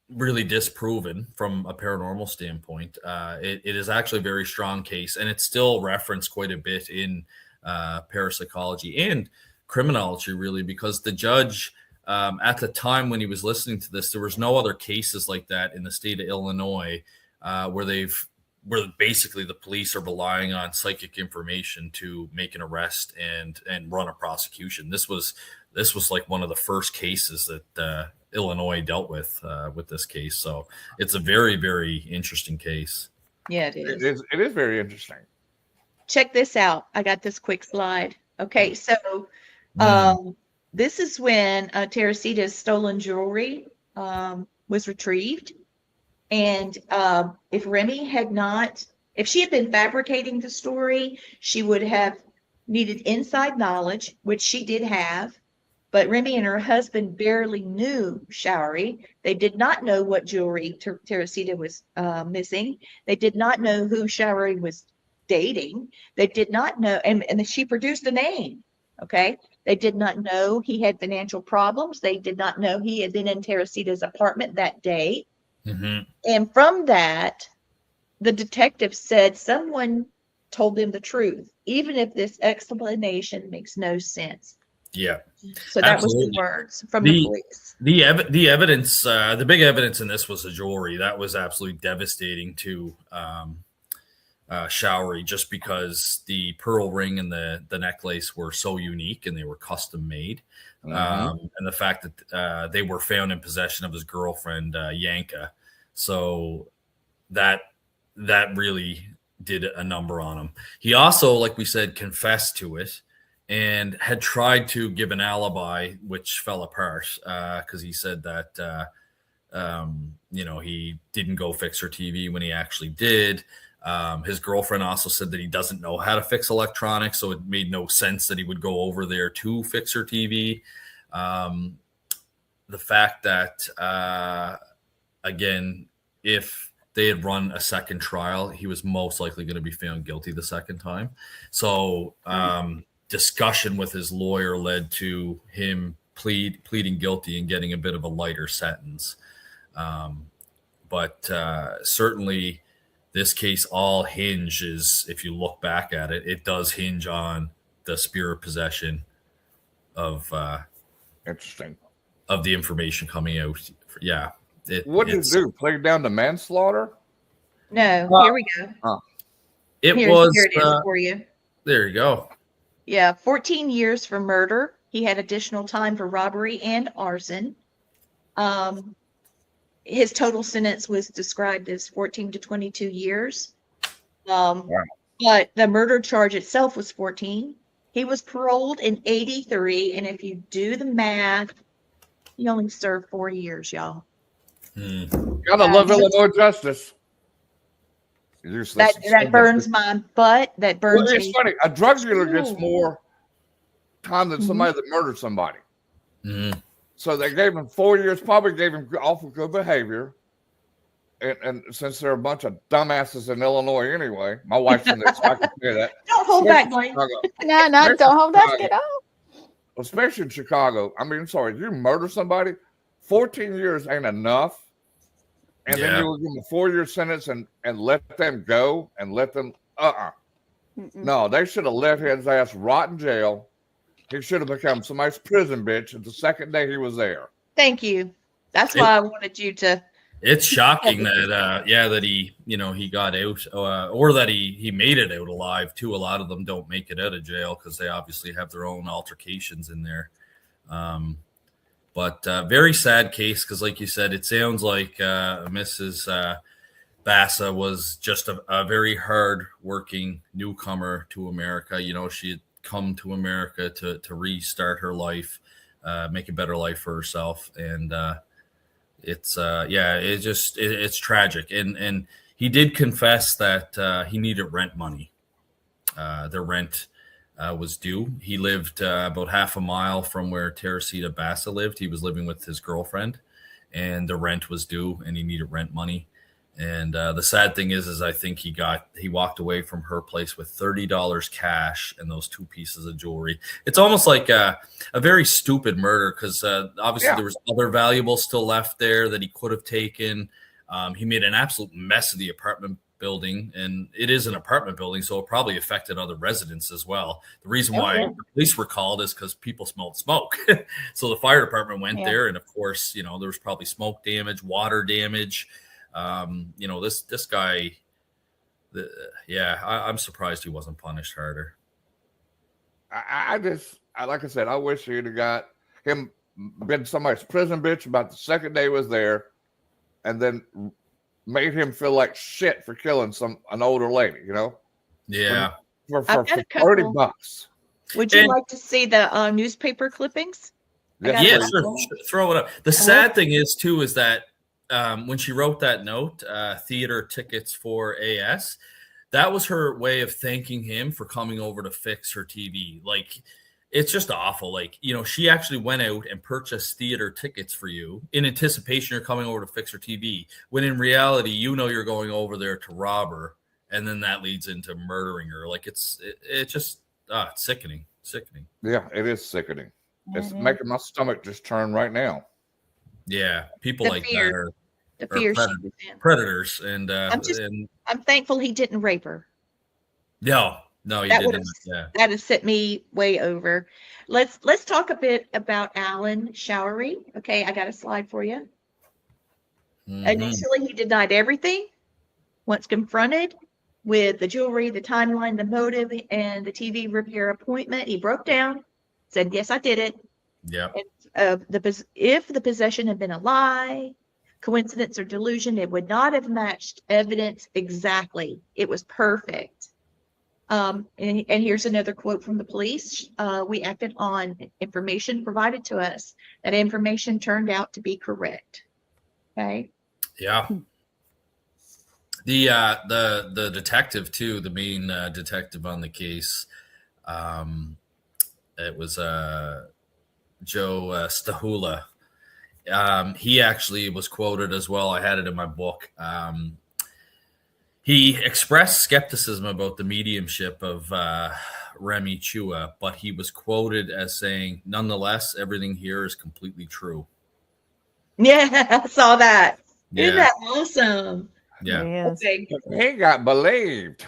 really disproven from a paranormal standpoint. It is actually a very strong case, and it's still referenced quite a bit in parapsychology and criminology, really, because the judge at the time when he was listening to this, there was no other cases like that in the state of Illinois where basically the police are relying on psychic information to make an arrest and run a prosecution. This was like one of the first cases that Illinois dealt with this case. So it's a very, very interesting case. Yeah, it is. It is very interesting. Check this out. I got this quick slide. Okay, so this is when Teresita's stolen jewelry was retrieved. And if she had been fabricating the story, she would have needed inside knowledge, which she did have. But Remy and her husband barely knew Showery. They did not know what jewelry Teresita was missing. They did not know who Showery was dating. They did not know, and she produced a name. Okay. They did not know he had financial problems. They did not know he had been in Teresita's apartment that day. And from that, the detective said someone told them the truth, even if this explanation makes no sense. Yeah. So that was the words from the police. The evidence, the big evidence in this was the jewelry. That was absolutely devastating to Showery, just because the pearl ring and the necklace were so unique and they were custom made. And the fact that they were found in possession of his girlfriend, Yanka. So that really did a number on him. He also, like we said, confessed to it and had tried to give an alibi, which fell apart because he said that, he didn't go fix her TV when he actually did. His girlfriend also said that he doesn't know how to fix electronics, so it made no sense that he would go over there to fix her TV. The fact that, again, if they had run a second trial, he was most likely going to be found guilty the second time. So discussion with his lawyer led to him pleading guilty and getting a bit of a lighter sentence. But certainly this case all hinges, if you look back at it, it does hinge on the spirit possession of interesting. of the information coming out. Yeah. What did it do? Play down the manslaughter? No, here we go. Here it is for you. There you go. Yeah, 14 years for murder. He had additional time for robbery and arson. His total sentence was described as 14 to 22 years. Wow. But the murder charge itself was 14. He was paroled in 83, and if you do the math, he only served 4 years, y'all. Gotta love Illinois justice. That burns my butt. That burns me. It's funny. A drug dealer gets more time than somebody that murdered somebody. So they gave him 4 years, probably gave him awful good behavior. And since there are a bunch of dumbasses in Illinois anyway, my wife's in there, so I can say that. Don't hold back, Blaine. No, don't hold back at all. Especially in Chicago. I mean, I'm sorry, you murder somebody, 14 years ain't enough. And then you will give them a 4-year sentence and let them go and let them, No, they should have let his ass rot in jail. He should have become somebody's prison bitch the second day he was there. Thank you. That's why I wanted you to. It's shocking that, that he, he got out or that he made it out alive too. A lot of them don't make it out of jail because they obviously have their own altercations in there. But very sad case because, like you said, it sounds like Mrs. Basa was just a very hard-working newcomer to America. She had come to America to restart her life, make a better life for herself, and it's tragic. And he did confess that he needed rent money. The rent was due. He lived about half a mile from where Teresita Basa lived. He was living with his girlfriend, and the rent was due, and he needed rent money. And the sad thing is I think he walked away from her place with $30 cash and those 2 pieces of jewelry. It's almost like a very stupid murder because obviously there was other valuables still left there that he could have taken. He made an absolute mess of the apartment building, and it is an apartment building, so it probably affected other residents as well. The reason why the police were called is because people smelled smoke. So the fire department went there, and of course, there was probably smoke damage, water damage. This guy, I'm surprised he wasn't punished harder. Like I said, I wish he'd have got him been somebody's prison bitch about the second day he was there, and then made him feel like shit for killing an older lady, Yeah. For $30. Would you like to see the newspaper clippings? Yes, throw it up. The sad thing is that when she wrote that note, theater tickets for AS, that was her way of thanking him for coming over to fix her TV. Like, it's just awful. Like, she actually went out and purchased theater tickets for you in anticipation you're coming over to fix her TV, when in reality, you're going over there to rob her, and then that leads into murdering her. Like, it's just it's sickening. Yeah, it is sickening. It's making my stomach just turn right now. Yeah, people like that are predators, and I'm thankful he didn't rape her. No, he didn't. That has set me way over. Let's talk a bit about Alan Showery. Okay, I got a slide for you. Initially, he denied everything. Once confronted with the jewelry, the timeline, the motive, and the TV repair appointment, he broke down, said, "Yes, I did it." Yeah. If the possession had been a lie, coincidence, or delusion, it would not have matched evidence exactly. It was perfect. And here's another quote from the police. We acted on information provided to us. That information turned out to be correct. Okay. Yeah. The detective too, the main detective on the case, it was Joe Stahula. He actually was quoted as well. I had it in my book. He expressed skepticism about the mediumship of Remy Chua, but he was quoted as saying, "Nonetheless, everything here is completely true." Yeah, I saw that. Yeah. Isn't that awesome? Yeah. Yes. He got believed.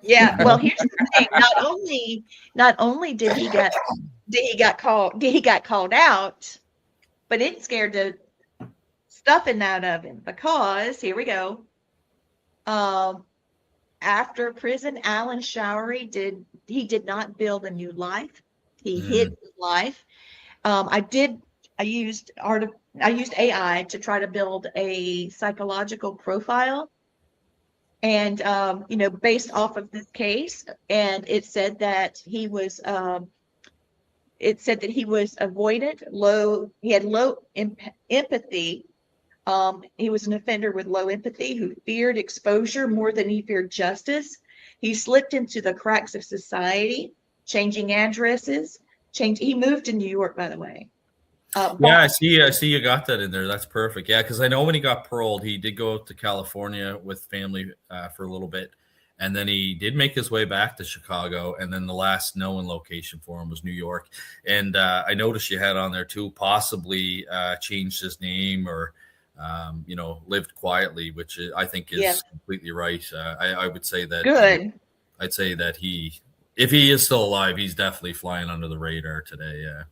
Yeah. Well, here's the thing. Not only did he got called out, but it scared the stuffing out of him because here we go. After prison, Alan Showery did not build a new life. He hid his life. I used AI to try to build a psychological profile, and based off of this case, and it said that he was avoidant, he had low empathy. He was an offender with low empathy who feared exposure more than he feared justice. He slipped into the cracks of society, changing addresses. He moved to New York, by the way. I see you got that in there. That's perfect. Yeah, because I know when he got paroled, he did go to California with family for a little bit. And then he did make his way back to Chicago. And then the last known location for him was New York. And I noticed you had on there, too, possibly changed his name or, lived quietly, which I think is completely right. I would say that. Good. I'd say that if he is still alive, he's definitely flying under the radar today. Yeah.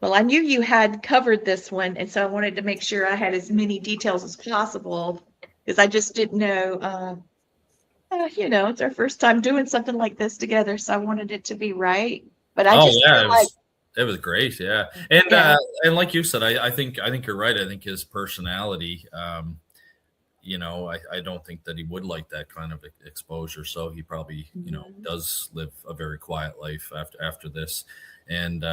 Well, I knew you had covered this one, and so I wanted to make sure I had as many details as possible because I just didn't know. It's our first time doing something like this together, so I wanted it to be right. But it was great, yeah. And like you said, I think you're right. I think his personality, I don't think that he would like that kind of exposure. So he probably, does live a very quiet life after this. And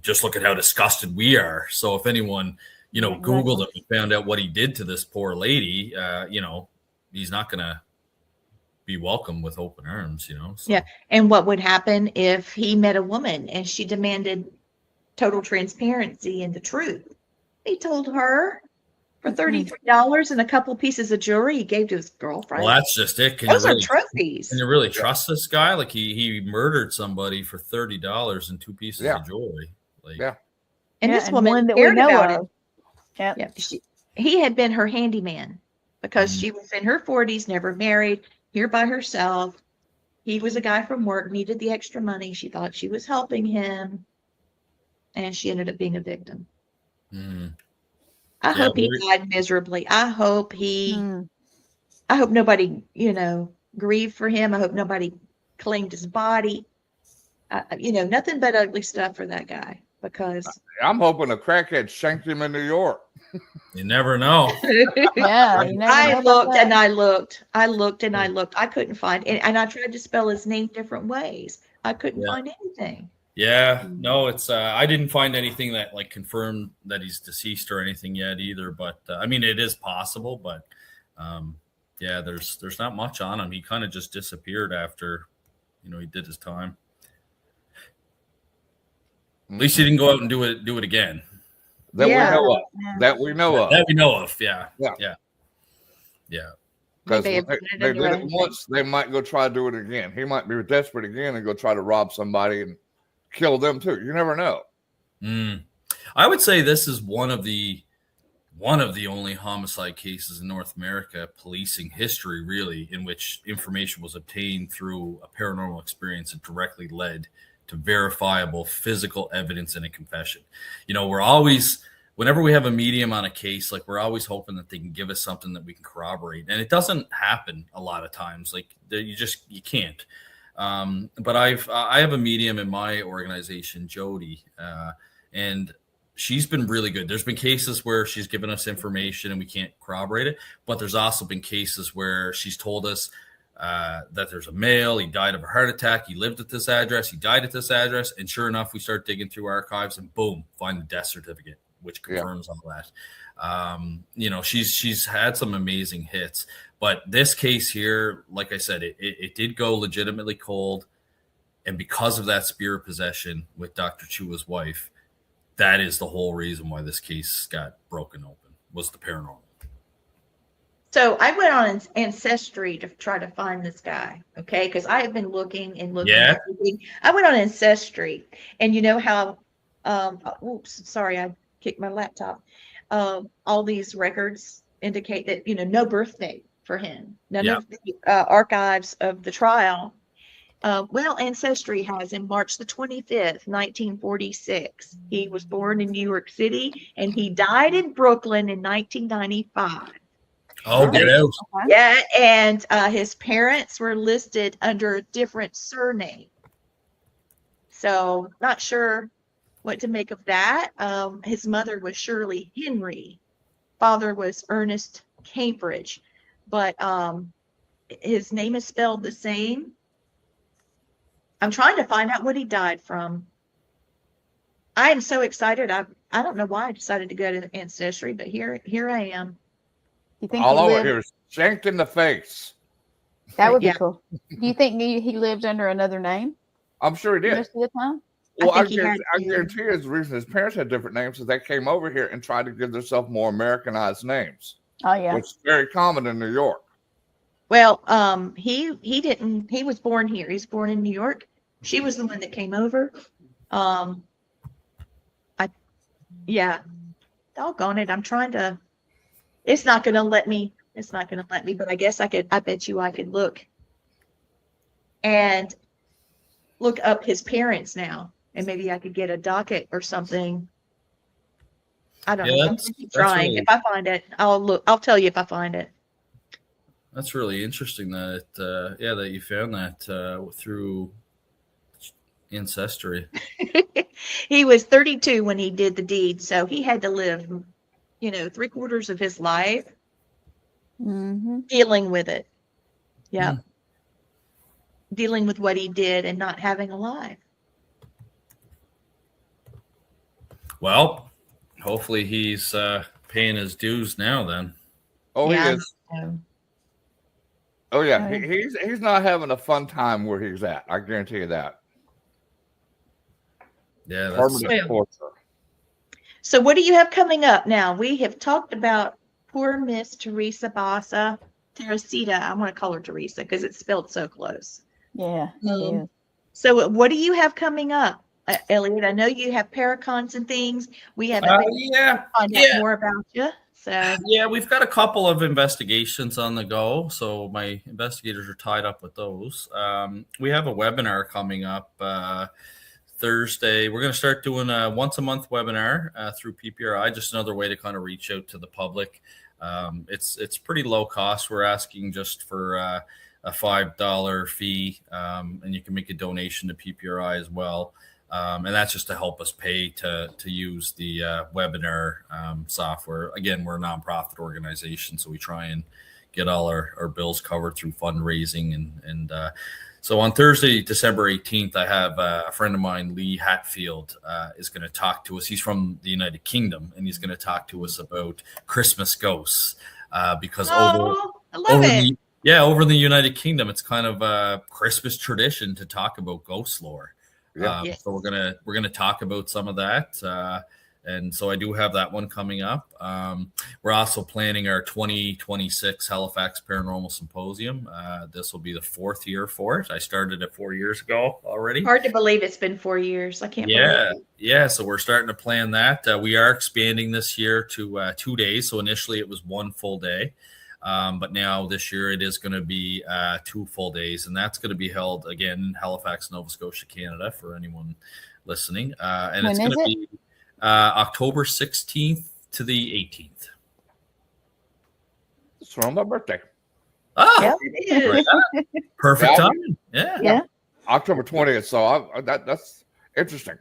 just look at how disgusted we are. So if anyone, Googled him and found out what he did to this poor lady, he's not going to be welcome with open arms, So. Yeah. And what would happen if he met a woman and she demanded total transparency and the truth? He told her for $33 and a couple of pieces of jewelry he gave to his girlfriend. Well, that's just it. Those are trophies. Can you really trust this guy? Like he murdered somebody for $30 and 2 pieces of jewelry. And this woman cared about it. Yeah. He had been her handyman because she was in her 40s, never married, here by herself. He was a guy from work, needed the extra money. She thought she was helping him, and she ended up being a victim. I hope he died miserably. I hope nobody, grieved for him. I hope nobody claimed his body. Nothing but ugly stuff for that guy, because I'm hoping a crackhead shanked him in New York. You never know. I looked and I looked. I couldn't find it. And I tried to spell his name different ways. I couldn't find anything. Yeah, no, it's I didn't find anything that confirmed that he's deceased or anything yet either. But it is possible. But there's not much on him. He kind of just disappeared after, he did his time. At least he didn't go out and do it again. That we know of. Yeah. Because they did it once, they might go try to do it again. He might be desperate again and go try to rob somebody and kill them too. You never know. I would say this is one of the only homicide cases in North America policing history, really, in which information was obtained through a paranormal experience that directly led to verifiable physical evidence in a confession. We're always, whenever we have a medium on a case, we're always hoping that they can give us something that we can corroborate. And it doesn't happen a lot of times. You can't. But I have a medium in my organization, Jody, and she's been really good. There's been cases where she's given us information and we can't corroborate it, but there's also been cases where she's told us that there's a male, he died of a heart attack, he lived at this address, he died at this address, and sure enough, we start digging through archives and boom, find the death certificate, which confirms all that. She's had some amazing hits, but this case here, like I said, it did go legitimately cold, and because of that spirit possession with Dr. Chua's wife, that is the whole reason why this case got broken open, was the paranormal. So I went on Ancestry to try to find this guy, okay? Because I have been looking and looking. Yeah. I went on Ancestry, and you know how, oops, sorry, I kicked my laptop. All these records indicate that, no birth date for him. None of the archives of the trial Well, Ancestry has him March the 25th, 1946. He was born in New York City and he died in Brooklyn in 1995. Oh, get out. Yeah, and his parents were listed under a different surname. So, not sure what to make of that. His mother was Shirley Henry. Father was Ernest Cambridge. But his name is spelled the same. I'm trying to find out what he died from. I am so excited. I don't know why I decided to go to Ancestry, but here I am. You think all over here is shanked in the face. That would be cool. Do you think he lived under another name? I'm sure he did. Most of the time? Well, I guarantee you the reason his parents had different names is they came over here and tried to give themselves more Americanized names. Oh, yeah. Which is very common in New York. Well, he didn't. He was born here. He's born in New York. She was the one that came over. Doggone it. I'm trying to. It's not going to let me. It's not going to let me. But I guess I could. I bet you I could look up his parents now, and maybe I could get a docket or something. I don't know. I'm trying. Really, if I find it, I'll look. I'll tell you if I find it. That's really interesting that that you found that through Ancestry. He was 32 when he did the deed, so he had to live, 3/4 of his life dealing with it. Yeah. Dealing with what he did and not having a life. Well, hopefully he's paying his dues now then. Oh, yeah, he is. Oh, yeah. He's not having a fun time where he's at. I guarantee you that. Yeah, that's torture. So what do you have coming up now? We have talked about poor Miss Teresa Basa. Teresita. I want to call her Teresa because it's spelled so close. Yeah. So what do you have coming up, Elliott? I know you have paracons and things. We haven't find out more about you. So yeah, we've got a couple of investigations on the go. So my investigators are tied up with those. We have a webinar coming up Thursday. We're going to start doing a once a month webinar through PPRI, just another way to kind of reach out to the public. It's pretty low cost. We're asking just for a $5 fee, and you can make a donation to PPRI as well. And that's just to help us pay to use the webinar software. Again, we're a nonprofit organization, so we try and get all our bills covered through fundraising. And so on Thursday, December 18th, I have a friend of mine, Lee Hatfield, is going to talk to us. He's from the United Kingdom, and he's going to talk to us about Christmas ghosts because over in the United Kingdom, it's kind of a Christmas tradition to talk about ghost lore. So we're gonna talk about some of that, and so I do have that one coming up. We're also planning our 2026 Halifax Paranormal Symposium. This will be the 4th year for it. I started it 4 years ago already. Hard to believe it's been 4 years. I can't believe it. Yeah. So we're starting to plan that. We are expanding this year to 2 days. So initially it was 1 full day. But now this year it is going to be 2 full days, and that's going to be held again in Halifax, Nova Scotia, Canada, for anyone listening. And it's going to be October 16th to the 18th. It's around my birthday. Oh, it is. Perfect time. Yeah. October 20th. So that's interesting.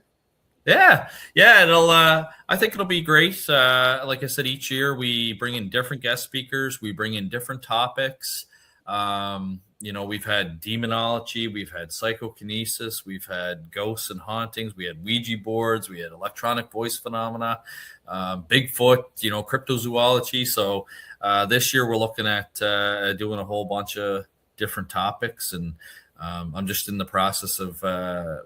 Yeah. It'll. I think it'll be great. Like I said, each year we bring in different guest speakers. We bring in different topics. We've had demonology, we've had psychokinesis, we've had ghosts and hauntings, we had Ouija boards, we had electronic voice phenomena, Bigfoot, cryptozoology. So this year we're looking at doing a whole bunch of different topics, and I'm just in the process of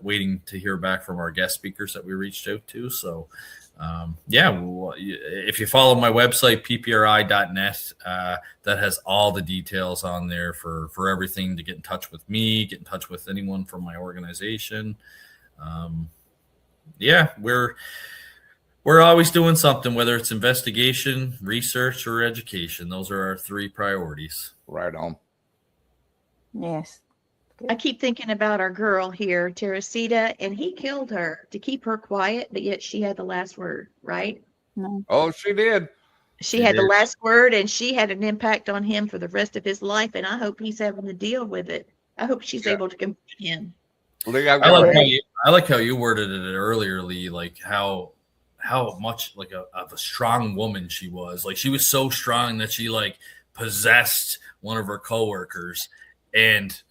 waiting to hear back from our guest speakers that we reached out to. So, if you follow my website, ppri.net, that has all the details on there for everything to get in touch with me, get in touch with anyone from my organization. We're always doing something, whether it's investigation, research, or education. Those are our 3 priorities. Right on. Yes. I keep thinking about our girl here, Teresita, and he killed her to keep her quiet, but yet she had the last word, right? No. Oh, she did. She had the last word, and she had an impact on him for the rest of his life, and I hope he's having to deal with it. I hope she's able to confront him. Lee, I like how you worded it earlier, Lee, like how much like of a strong woman she was. Like she was so strong that she like possessed one of her coworkers and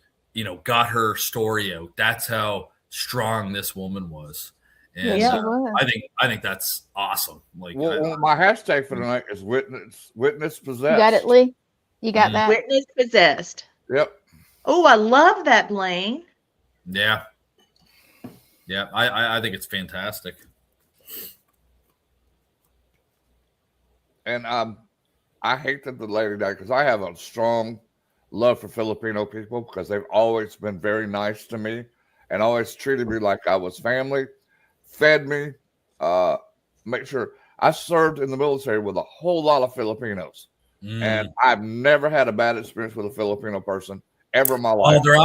got her story out. That's how strong this woman was. And Yeah, she was. I think that's awesome. Like my hashtag for tonight is witness possessed. You got it, Lee? You got that? Witness possessed. Yep. Oh, I love that, Blaine. Yeah. I think it's fantastic. And I hate that the lady died because I have a strong love for Filipino people because they've always been very nice to me and always treated me like I was family, fed me, make sure I served in the military with a whole lot of Filipinos. And I've never had a bad experience with a Filipino person ever in my life. Oh, they're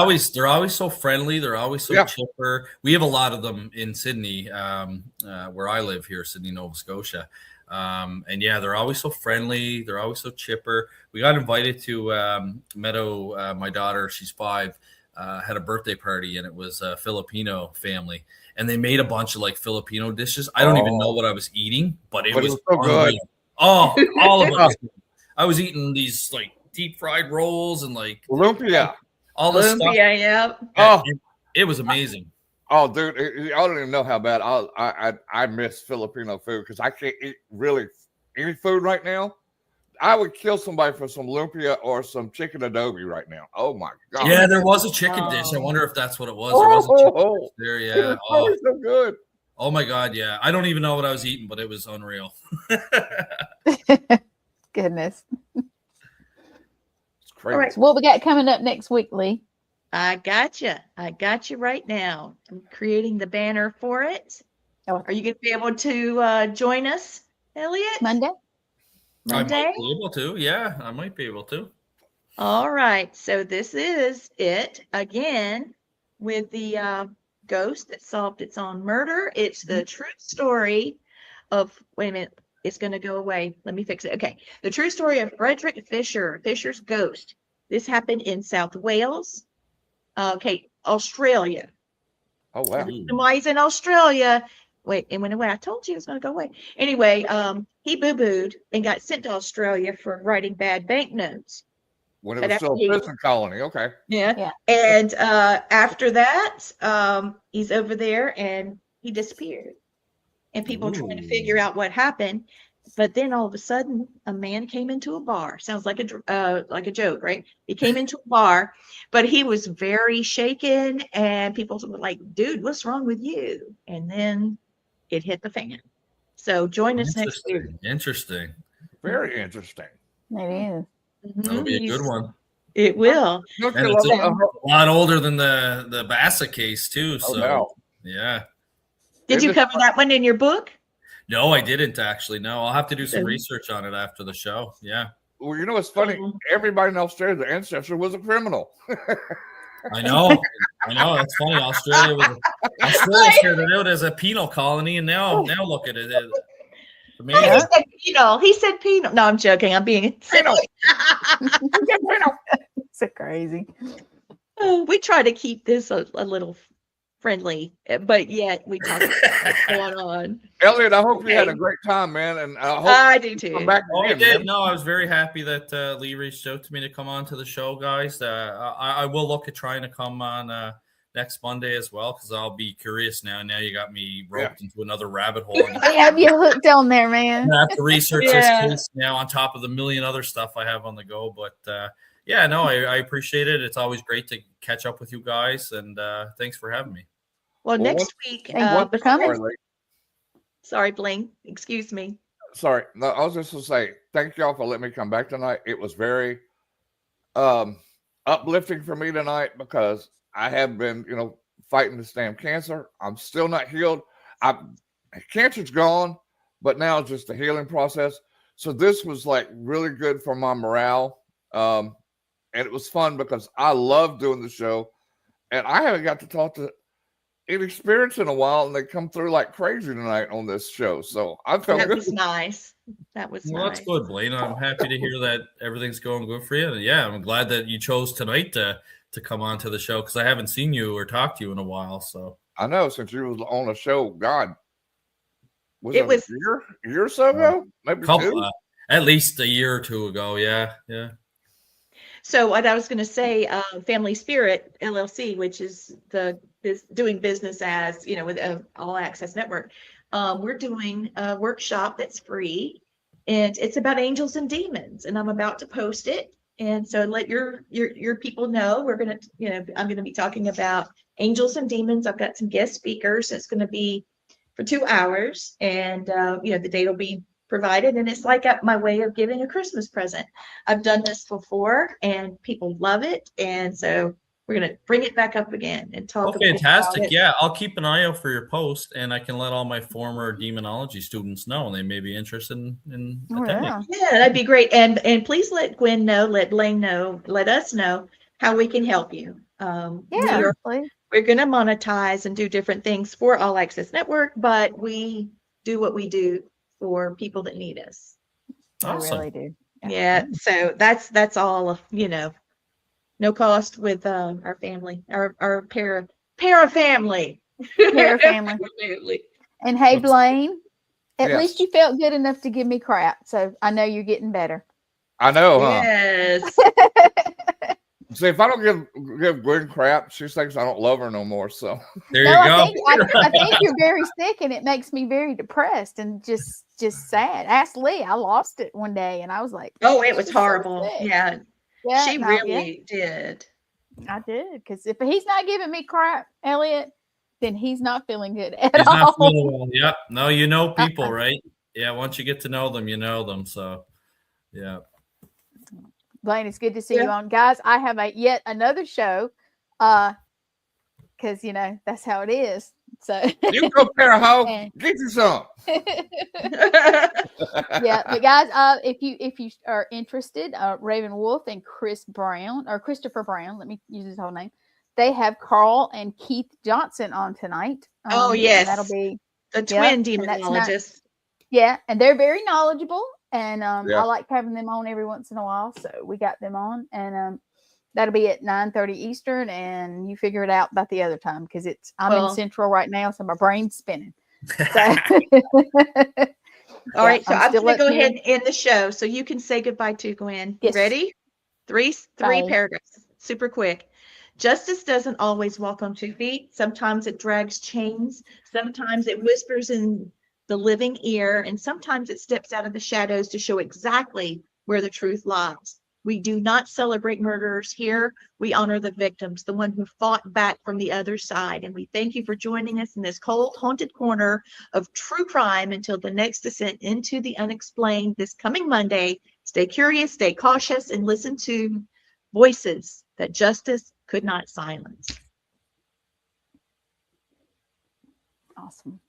always so friendly. They're always so chipper. We have a lot of them in Sydney, where I live here, Sydney, Nova Scotia. And yeah, they're always so friendly. They're always so chipper. We got invited to Meadow. My daughter, she's 5, had a birthday party, and it was a Filipino family. And they made a bunch of like Filipino dishes. I don't even know what I was eating, but it was so good. Oh, all of it was good. I was eating these like deep fried rolls and like lumpia, all this stuff. Yeah. Oh, it was amazing. Oh, dude, I don't even know how bad I miss Filipino food because I can't eat really any food right now. I would kill somebody for some lumpia or some chicken adobe right now. Oh my god! Yeah, there was a chicken dish. I wonder if that's what it was. There was a chicken dish there. Yeah, so good. Oh my god, yeah. I don't even know what I was eating, but it was unreal. Goodness. It's crazy. All right. So what we got coming up next week, Lee? I got you right now. I'm creating the banner for it. Oh. Are you going to be able to join us, Elliott? Monday? I might be able to. Yeah, I might be able to. All right. So this is it again with the ghost that solved its own murder. It's the true story of, wait a minute, it's going to go away. Let me fix it. Okay. The true story of Frederick Fisher's ghost. This happened in South Wales. Okay, Australia. Oh, wow. Why he's in Australia. Wait, it went away. I told you it was going to go away. Anyway, he boo-booed and got sent to Australia for writing bad banknotes. When it was still a prison colony. Okay. Yeah. And after that, he's over there and he disappeared. And people trying to figure out what happened. But then all of a sudden, a man came into a bar. Sounds like a joke, right? He came into a bar, but he was very shaken, and people were like, "Dude, what's wrong with you?" And then it hit the fan. So join us next week. Interesting. Very interesting. It is. That'll be a good one. It will. And it's a lot older than the Basa case too. So no. Yeah. Did you cover that one in your book? No, I didn't actually. No, I'll have to do some research on it after the show. Yeah. Well, you know what's funny? Everybody in Australia, the ancestor was a criminal. I know. That's funny. Australia started out as a penal colony, and now look at it. He said penal. No, I'm joking. I'm being silly. It's so crazy. We try to keep this a little friendly, but yet we talk about what's going on. Elliott, I hope you had a great time, man, and I hope I do too. Come back I did. No, I was very happy that Lee reached out to me to come on to the show, guys. I will look at trying to come on next Monday as well because I'll be curious now. Now you got me roped into another rabbit hole. I have you hooked on there, man. I have to research this case now on top of the million other stuff I have on the go, but. I appreciate it. It's always great to catch up with you guys, and thanks for having me. Well, next week, sorry, Blaine, excuse me. Sorry, no, I was just going to say, thank y'all for letting me come back tonight. It was very uplifting for me tonight because I have been, fighting this damn cancer. I'm still not healed. Cancer's gone, but now it's just a healing process. So this was like really good for my morale. And it was fun because I love doing the show. and I haven't got to talk to inexperienced in a while, and they come through like crazy tonight on this show. So I felt that good. was nice. That was well, nice. That's good, Blaine. I'm happy to hear that everything's going good for you. And yeah, I'm glad that you chose tonight to come on to the show because I haven't seen you or talked to you in a while. So I know since you was on the show, God, It it was a year or so ago, maybe two. At least a year or two ago. Yeah. So what I was going to say, Family Spirit LLC, which is doing business as, with All Access Network. We're doing a workshop that's free, and it's about angels and demons, and I'm about to post it. And so let your people know we're going to, I'm going to be talking about angels and demons. I've got some guest speakers. It's going to be for 2 hours, and the date will be provided, and it's like my way of giving a Christmas present. I've done this before and people love it, and so we're going to bring it back up again and talk about fantastic. About it. Yeah, I'll keep an eye out for your post, and I can let all my former demonology students know, and they may be interested in attending. Yeah, that'd be great. And please let Gwen know, let Blaine know, let us know how we can help you. We're going to monetize and do different things for All Access Network, but we do what we do for people that need us. Awesome. I really do. Yeah. So that's all, no cost with our family, our para family. Para family. And hey, Blaine, at least you felt good enough to give me crap. So I know you're getting better. I know, huh? Yes. See, if I don't give Gwen crap, she thinks I don't love her no more. So there you go. I think you're very sick, and it makes me very depressed and just sad. Ask Lee. I lost it one day, and I was like, "Oh, it was horrible." So yeah, she really did. I did, because if he's not giving me crap, Elliott, then he's not feeling good at all. Not feeling well. Yep. No, you know people, right? Yeah. Once you get to know them, you know them. So, yeah. Blaine, it's good to see you on. Guys, I have yet another show because, that's how it is. So you go pair hoe, get you some. Yeah, but guys, if you are interested, Raven Wolf and Christopher Brown, let me use his whole name. They have Carl and Keith Johnson on tonight. Oh, yes. That'll be the twin demonologists. Yeah, and they're very knowledgeable. And I like having them on every once in a while. So we got them on. And that'll be at 9:30 Eastern. And you figure it out about the other time because I'm in Central right now. So my brain's spinning. So. All right. So I'm going to go ahead and end the show so you can say goodbye to Gwen. Yes. Ready? Three paragraphs. Super quick. Justice doesn't always walk on 2 feet. Sometimes it drags chains. Sometimes it whispers in the living ear, and sometimes it steps out of the shadows to show exactly where the truth lies. We do not celebrate murderers here. We honor the victims, the one who fought back from the other side. And we thank you for joining us in this cold, haunted corner of true crime until the next descent into the unexplained this coming Monday. Stay curious, stay cautious, and listen to voices that justice could not silence. Awesome.